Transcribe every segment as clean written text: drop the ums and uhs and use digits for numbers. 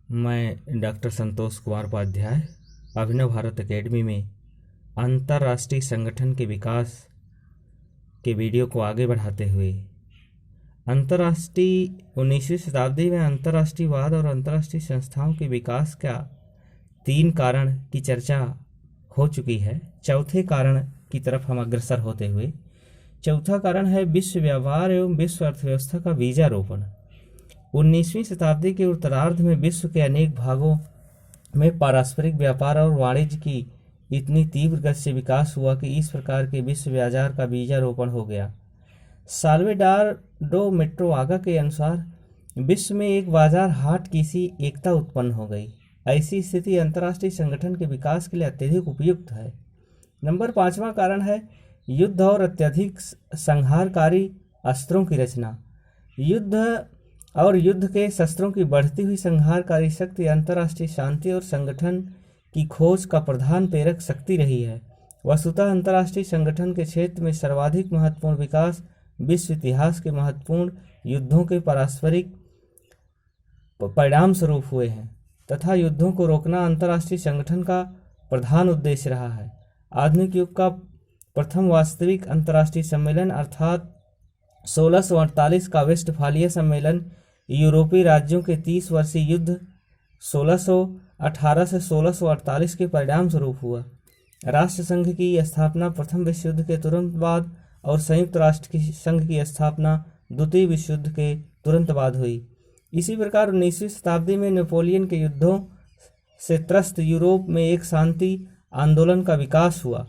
मैं डॉक्टर संतोष कुमार उपाध्याय अभिनव भारत एकेडमी में अंतर्राष्ट्रीय संगठन के विकास के वीडियो को आगे बढ़ाते हुए अंतर्राष्ट्रीय 19वीं शताब्दी में अंतर्राष्ट्रीयवाद और अंतर्राष्ट्रीय संस्थाओं के विकास का 3 कारण की चर्चा हो चुकी है। चौथे कारण की तरफ हम अग्रसर होते हुए, चौथा कारण है विश्व व्यापार एवं विश्व अर्थव्यवस्था का बीजारोपण। 19वीं शताब्दी के उत्तरार्ध में विश्व के अनेक भागों में पारस्परिक व्यापार और वाणिज्य की इतनी तीव्र गति से विकास हुआ कि इस प्रकार के विश्व बाजार का बीजारोपण हो गया। साल्वेडारो मेट्रोवागा के अनुसार विश्व में एक बाजार हाट की सी एकता उत्पन्न हो गई। ऐसी स्थिति अंतर्राष्ट्रीय संगठन के विकास के लिए अत्यधिक उपयुक्त है। नंबर 5वां कारण है युद्ध और अत्यधिक संहारकारी अस्त्रों की रचना। युद्ध के शस्त्रों की बढ़ती हुई संहारकारी शक्ति अंतर्राष्ट्रीय शांति और संगठन की खोज का प्रधान प्रेरक शक्ति रही है। वस्तुतः अंतर्राष्ट्रीय संगठन के क्षेत्र में सर्वाधिक महत्वपूर्ण विकास विश्व इतिहास के महत्वपूर्ण युद्धों के पारस्परिक परिणाम स्वरूप हुए हैं तथा युद्धों को रोकना अंतर्राष्ट्रीय संगठन का प्रधान उद्देश्य रहा है। आधुनिक युग का प्रथम वास्तविक अंतर्राष्ट्रीय सम्मेलन अर्थात 1648 का वेस्टफालिया सम्मेलन यूरोपीय राज्यों के 30 वर्षीय युद्ध 1618 से 1648 के परिणाम स्वरूप हुआ। राष्ट्र संघ की स्थापना प्रथम विश्व युद्ध के तुरंत बाद और संयुक्त राष्ट्र संघ की स्थापना द्वितीय विश्व युद्ध के तुरंत बाद हुई। इसी प्रकार 19वीं शताब्दी में नेपोलियन के युद्धों से त्रस्त यूरोप में एक शांति आंदोलन का विकास हुआ।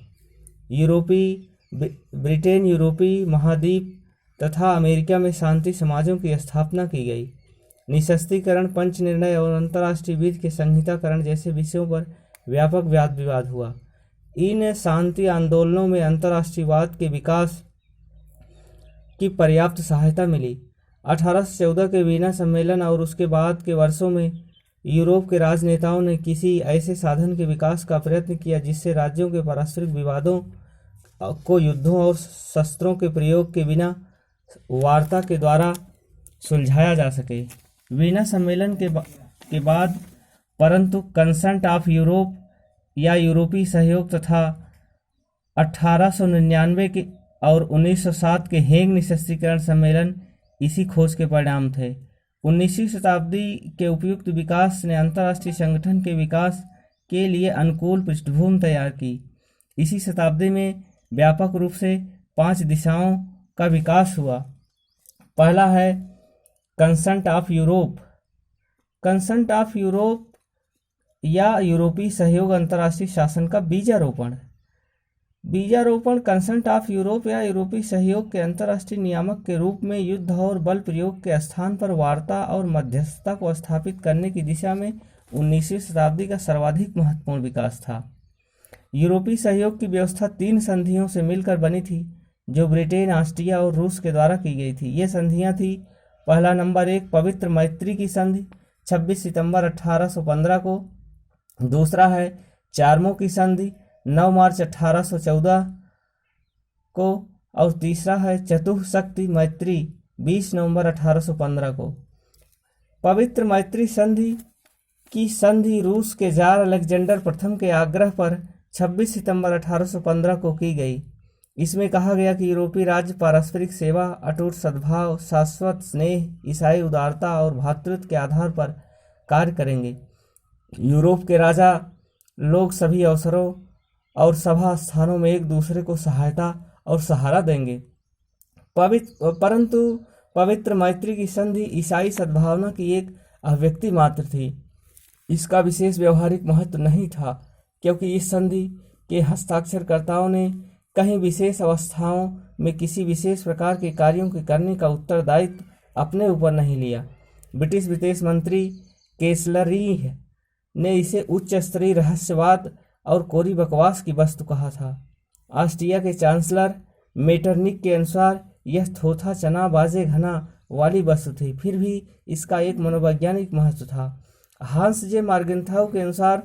ब्रिटेन यूरोपीय महाद्वीप तथा अमेरिका में शांति समाजों की स्थापना की गई। निशस्त्रीकरण, पंच निर्णय और अंतर्राष्ट्रीय विधि के संहिताकरण जैसे विषयों पर व्यापक वाद विवाद हुआ। इन शांति आंदोलनों में अंतर्राष्ट्रीयवाद के विकास की पर्याप्त सहायता मिली। 1814 के वीना सम्मेलन और उसके बाद के वर्षों में यूरोप के राजनेताओं ने किसी ऐसे साधन के विकास का प्रयत्न किया जिससे राज्यों के पारस्परिक विवादों को युद्धों और शस्त्रों के प्रयोग के बिना वार्ता के द्वारा सुलझाया जा सके। वीना सम्मेलन के बाद परंतु कंसेंट ऑफ यूरोप या यूरोपीय सहयोग तथा 1899 के और 1907 के हेग निशस्त्रीकरण सम्मेलन इसी खोज के परिणाम थे। 19वीं शताब्दी के उपयुक्त विकास ने अंतर्राष्ट्रीय संगठन के विकास के लिए अनुकूल पृष्ठभूमि तैयार की। इसी शताब्दी में व्यापक रूप से 5 दिशाओं का विकास हुआ। पहला है consent of Europe. Consent of Europe या यूरोपीय सहयोग अंतर्राष्ट्रीय शासन का बीजारोपण। कंसेंट ऑफ यूरोप या यूरोपीय सहयोग के अंतर्राष्ट्रीय नियामक के रूप में युद्ध और बल प्रयोग के स्थान पर वार्ता और मध्यस्थता को स्थापित करने की दिशा में 19वीं शताब्दी का सर्वाधिक महत्वपूर्ण विकास था। यूरोपीय सहयोग की व्यवस्था 3 संधियों से मिलकर बनी थी जो ब्रिटेन, ऑस्ट्रिया और रूस के द्वारा की गई थी। ये संधियां थी, पहला नंबर 1 पवित्र मैत्री की संधि 26 सितंबर 1815 को। दूसरा है चार्मो की संधि 9 मार्च 1814 को। और तीसरा है चतुःशक्ति मैत्री 20 नवंबर 1815 को। पवित्र मैत्री संधि रूस के जार अलेक्जेंडर प्रथम के आग्रह पर 26 सितंबर 1815 को की गई। इसमें कहा गया कि यूरोपीय राज्य पारस्परिक सेवा, अटूट सद्भाव, शाश्वत स्नेह, ईसाई उदारता और भ्रातृत्व के आधार पर कार्य करेंगे। यूरोप के राजा लोग सभी अवसरों और सभा स्थानों में एक दूसरे को सहायता और सहारा देंगे। परंतु पवित्र मैत्री की संधि ईसाई सद्भावना की एक अभिव्यक्ति मात्र थी। इसका विशेष व्यवहारिक महत्व नहीं था क्योंकि इस संधि के हस्ताक्षरकर्ताओं ने कहीं विशेष अवस्थाओं में किसी विशेष प्रकार के कार्यों के करने का उत्तरदायित्व अपने ऊपर नहीं लिया। ब्रिटिश विदेश मंत्री केसलरी ने इसे उच्च स्तरीय रहस्यवाद और कोरी बकवास की वस्तु कहा था। ऑस्ट्रिया के चांसलर मेटरनिक के अनुसार यह थोथा चना बाजे घना वाली वस्तु थी, फिर भी इसका एक मनोवैज्ञानिक महत्व था। हांस जे मार्गेंथाउ के अनुसार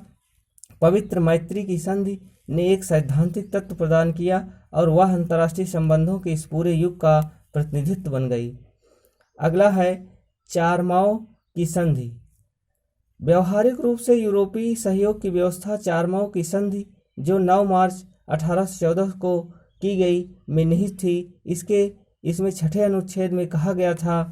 पवित्र मैत्री की संधि ने एक सैद्धांतिक तत्व प्रदान किया और वह अंतर्राष्ट्रीय संबंधों के इस पूरे युग का प्रतिनिधित्व बन गई। अगला है चारमाओ की संधि। व्यवहारिक रूप से यूरोपीय सहयोग की व्यवस्था 4 मई की संधि जो 9 मार्च 1814 को की गई में निहित थी। इसमें 6ठे अनुच्छेद में कहा गया था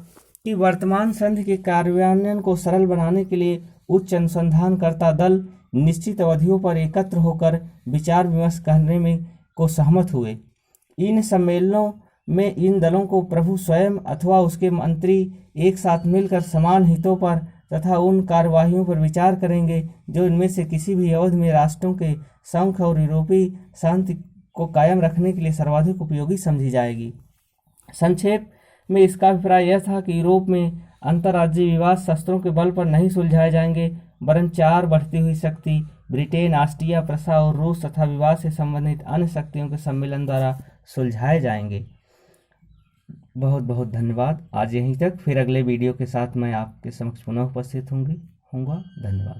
कि वर्तमान संधि के कार्यान्वयन को सरल बनाने के लिए उच्च अनुसंधानकर्ता दल निश्चित अवधियों पर एकत्र होकर विचार विमर्श करने में को सहमत हुए। इन सम्मेलनों में इन दलों को प्रभु स्वयं अथवा उसके मंत्री एक साथ मिलकर समान हितों पर तथा उन कार्यवाहियों पर विचार करेंगे जो इनमें से किसी भी अवधि में राष्ट्रों के संघ और यूरोपीय शांति को कायम रखने के लिए सर्वाधिक उपयोगी समझी जाएगी। संक्षेप में इसका अभिप्राय यह था कि यूरोप में अंतर्राज्यीय विवाद शस्त्रों के बल पर नहीं सुलझाए जाएंगे, वरन 4 बढ़ती हुई शक्ति ब्रिटेन, ऑस्ट्रिया, प्रसा और रूस तथा विवाद से संबंधित अन्य शक्तियों के सम्मेलन द्वारा सुलझाए जाएंगे। बहुत बहुत धन्यवाद। आज यहीं तक, फिर अगले वीडियो के साथ मैं आपके समक्ष पुनः उपस्थित होऊंगा। धन्यवाद।